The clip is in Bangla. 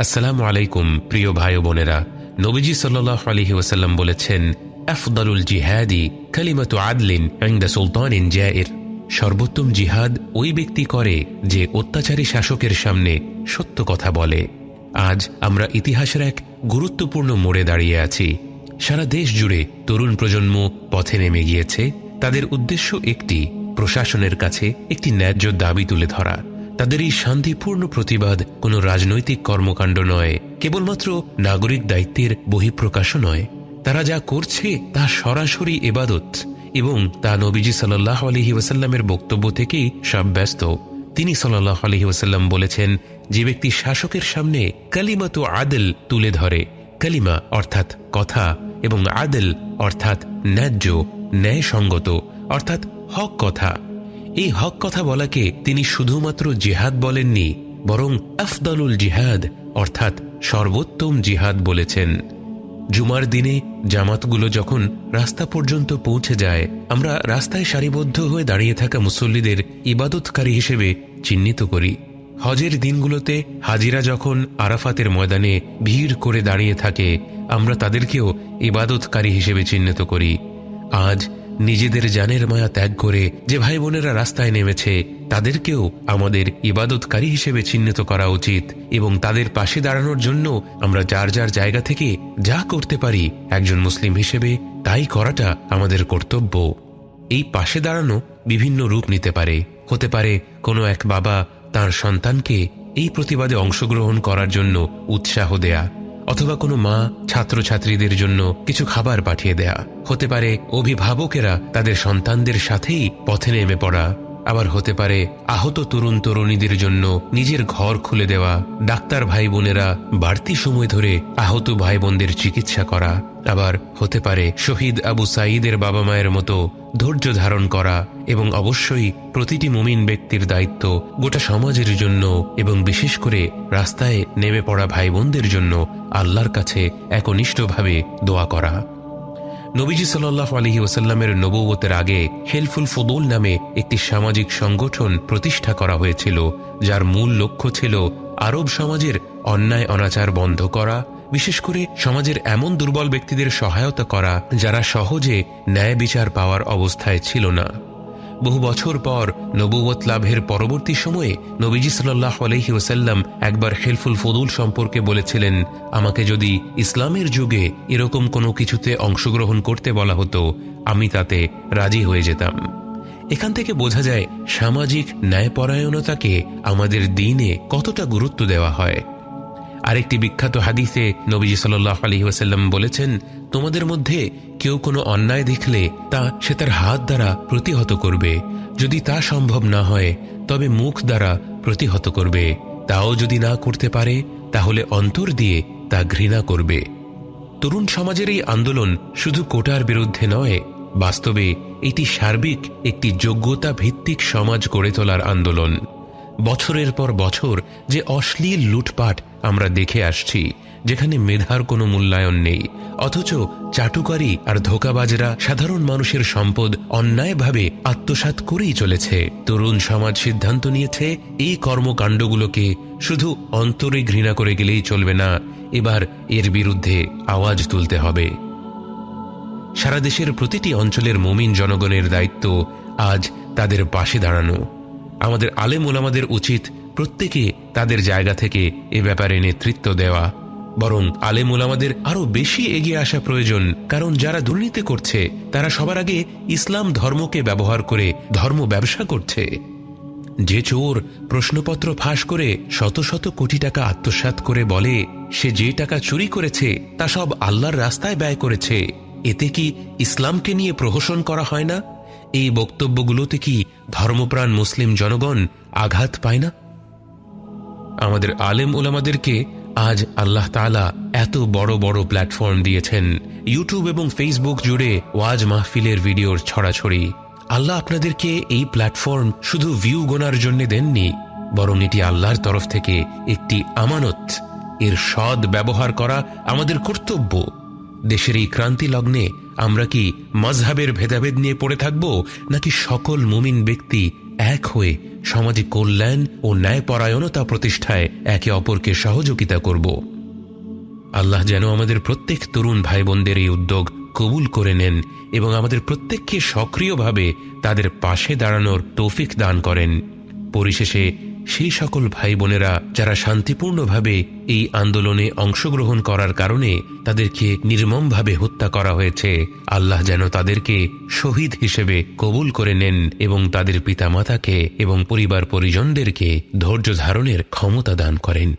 আসসালামু আলাইকুম প্রিয় ভাই ও বোনেরা। নবীজি সাল্লাল্লাহু আলাইহি ওয়াসাল্লাম বলেছেন, আফদালুল জিহাদি কালিমাতু আদলিন ইনদা সুলতানিন জাইর। সর্বোত্তম জিহাদ ওই ব্যক্তি করে যে অত্যাচারী শাসকের সামনে সত্য কথা বলে। আজ আমরা ইতিহাসের এক গুরুত্বপূর্ণ মোড়ে দাঁড়িয়ে আছি। সারা দেশ জুড়ে তরুণ প্রজন্ম পথে নেমে গিয়েছে। তাদের উদ্দেশ্য একটি, প্রশাসনের কাছে একটি ন্যায্য দাবি তুলে ধরা। তাদের এই শান্তিপূর্ণ প্রতিবাদ কোনো রাজনৈতিক কর্মকাণ্ড নয়, কেবলমাত্র নাগরিক দায়িত্বের বহিঃপ্রকাশও নয়। তারা যা করছে তা সরাসরি ইবাদত, এবং তা নবীজি সাল্লাল্লাহু আলাইহি ওয়াসাল্লামের বক্তব্য থেকেই সাব্যস্ত। তিনি সাল্লাল্লাহু আলাইহি ওয়াসাল্লাম বলেছেন, যে ব্যক্তি শাসকের সামনে কালিমাতু আদল তুলে ধরে, কালিমা অর্থাৎ কথা এবং আদল অর্থাৎ ন্যায্য, ন্যায়সঙ্গত অর্থাৎ হক কথা, এই হক কথা বলাকে তিনি শুধুমাত্র জিহাদ বলেননি, বরং আফদালুল জিহাদ অর্থাৎ সর্বোত্তম জিহাদ বলেছেন। জুমার দিনে জামাতগুলো যখন রাস্তা পর্যন্ত পৌঁছে যায়, আমরা রাস্তায় সারিবদ্ধ হয়ে দাঁড়িয়ে থাকা মুসল্লিদের ইবাদতকারী হিসেবে চিহ্নিত করি। হজের দিনগুলোতে হাজিরা যখন আরাফাতের ময়দানে ভিড় করে দাঁড়িয়ে থাকে, আমরা তাদেরকেও ইবাদতকারী হিসেবে চিহ্নিত করি। আজ নিজেদের জানের মায়া ত্যাগ করে যে ভাই বোনেরা রাস্তায় নেমেছে, তাদেরকেও আমাদের ইবাদতকারী হিসেবে চিহ্নিত করা উচিত, এবং তাদের পাশে দাঁড়ানোর জন্য আমরা যার যার জায়গা থেকে যা করতে পারি একজন মুসলিম হিসেবে তাই করাটা আমাদের কর্তব্য। এই পাশে দাঁড়ানো বিভিন্ন রূপ নিতে পারে। হতে পারে কোনো এক বাবা তার সন্তানকে এই প্রতিবাদে অংশগ্রহণ করার জন্য উৎসাহ দেয়া, অথবা কোনো মা ছাত্রছাত্রীদের জন্য কিছু খাবার পাঠিয়ে দেয়া। হতে পারে অভিভাবকেরা তাদের সন্তানদের সাথেই পথে নেমে পড়া। আবার হতে পারে আহত তরুণ তরুণীদের জন্য নিজের ঘর খুলে দেওয়া। ডাক্তার ভাই বোনেরা বাড়তি সময় ধরে আহত ভাই বোনদের চিকিৎসা করা। আবার হতে পারে শহীদ আবু সাঈদের বাবা মায়ের মতো ধৈর্য ধারণ করা। এবং অবশ্যই প্রতিটি মুমিন ব্যক্তির দায়িত্ব গোটা সমাজের জন্য এবং বিশেষ করে রাস্তায় নেমে পড়া ভাই বোনদের জন্য আল্লাহর কাছে একনিষ্ঠভাবে দোয়া করা। নবীজি সাল্লাল্লাহু আলাইহি ওয়াসাল্লামের নবুয়তের আগে হেলফুল ফুদুল নামে একটি সামাজিক সংগঠন প্রতিষ্ঠা করা হয়েছিল, যার মূল লক্ষ্য ছিল আরব সমাজের অন্যায় অনাচার বন্ধ করা, বিশেষ করে সমাজের এমন দুর্বল ব্যক্তিদের সহায়তা করা যারা সহজে ন্যায় বিচার পাওয়ার অবস্থায় ছিল না। বহু বছর পর নবুয়ত লাভের পরবর্তী সময়ে নবীজি সাল্লাল্লাহু আলাইহি ওয়াসাল্লাম একবার হেলফুল ফুদুল সম্পর্কে বলেছিলেন, আমাকে যদি ইসলামের যুগে এরকম কোনো কিছুতে অংশগ্রহণ করতে বলা হতো, আমি তাতে রাজি হয়ে যেতাম। এখান থেকে বোঝা যায় সামাজিক ন্যায়পরায়ণতাকে আমাদের দ্বীনে কতটা গুরুত্ব দেওয়া হয়। আরেকটি বিখ্যাত হাদিসে নবীজি সাল্লাল্লাহু আলাইহি ওয়াসাল্লাম বলেছেন, তোমাদের মধ্যে কেউ কোনো অন্যায় দেখলে তা সে তার হাত দ্বারা প্রতিহত করবে, যদি তা সম্ভব না হয় তবে মুখ দ্বারা প্রতিহত করবে, তাও যদি না করতে পারে তাহলে অন্তর দিয়ে তা ঘৃণা করবে। তরুণ সমাজের এই আন্দোলন শুধু কোটার বিরুদ্ধে নয়, বাস্তবে এটি সার্বিক একটি যোগ্যতা ভিত্তিক সমাজ গড়ে তোলার আন্দোলন। বছরের পর বছর যে অশ্লীল লুটপাট আমরা দেখে আসছি, যেখানে মেধার কোনো মূল্যায়ন নেই, অথচ চাটুকারী আর ধোঁকাবাজরা সাধারণ মানুষের সম্পদ অন্যায়ভাবে আত্মসাৎ করেই চলেছে, তরুণ সমাজ সিদ্ধান্ত নিয়েছে এই কর্মকাণ্ডগুলোকে শুধু অন্তরে ঘৃণা করে গেলেই চলবে না, এবার এর বিরুদ্ধে আওয়াজ তুলতে হবে। সারা দেশের প্রতিটি অঞ্চলের মুমিন জনগণের দায়িত্ব আজ তাদের পাশে দাঁড়ানো। আমাদের আলেম ওলামাদের উচিত প্রত্যেকে তাদের জায়গা থেকে এ ব্যাপারে নেতৃত্ব দেওয়া। বরং আলেম ওলামাদের আরো বেশি এগিয়ে আসা প্রয়োজন, কারণ যারা দুর্নীতি করছে তারা সবার আগে ইসলাম ধর্মকে ব্যবহার করে ধর্ম ব্যবসা করছে। যে চোর প্রশ্নপত্র ফাঁস করে শত শত কোটি টাকা আত্মসাৎ করে বলে সে যে টাকা চুরি করেছে তা সব আল্লাহর রাস্তায় ব্যয় করেছে, এতে কি ইসলামকে নিয়ে প্রহসন করা হয় না? এই বক্তব্যগুলোতে কি ধর্মপ্রাণ মুসলিম জনগণ আঘাত পায় না? আমাদের আলেম ওলামাদেরকে আজ আল্লাহ তাআলা এত বড় বড় প্ল্যাটফর্ম দিয়েছেন। ইউটিউব এবং ফেসবুক জুড়ে ওয়াজ মাহফিলের ভিডিওর ছড়াছড়ি। আল্লাহ আপনাদেরকে এই প্ল্যাটফর্ম শুধু ভিউ গোনার জন্য দেননি, বরং এটি আল্লাহর তরফ থেকে একটি আমানত। এর সৎ ব্যবহার করা আমাদের কর্তব্য। দেশের এই ক্রান্তি লগ্নে আমরা কি মাযহাবের ভেদাভেদ নিয়ে পড়ে থাকব, নাকি সকল মুমিন ব্যক্তি এক হয়ে সামাজিক কল্যাণ ও ন্যায়পরায়ণতা প্রতিষ্ঠায় একে অপরকে সহযোগিতা করব। আল্লাহ যেন আমাদের প্রত্যেক তরুণ ভাই বোনদের এই উদ্যোগ কবুল করে নেন এবং আমাদের প্রত্যেককে সক্রিয়ভাবে তাদের পাশে দাঁড়ানোর তৌফিক দান করেন। পরিশেষে সেই সকল ভাই বোনেরা যারা শান্তিপূর্ণভাবে এই আন্দোলনে অংশগ্রহণ করার কারণে তাদেরকে নির্মমভাবে হত্যা করা হয়েছে, আল্লাহ যেন তাদেরকে শহীদ হিসেবে কবুল করে নেন এবং তাদের পিতামাতাকে এবং পরিবার পরিজনদেরকে ধৈর্য ধারণের ক্ষমতা দান করেন।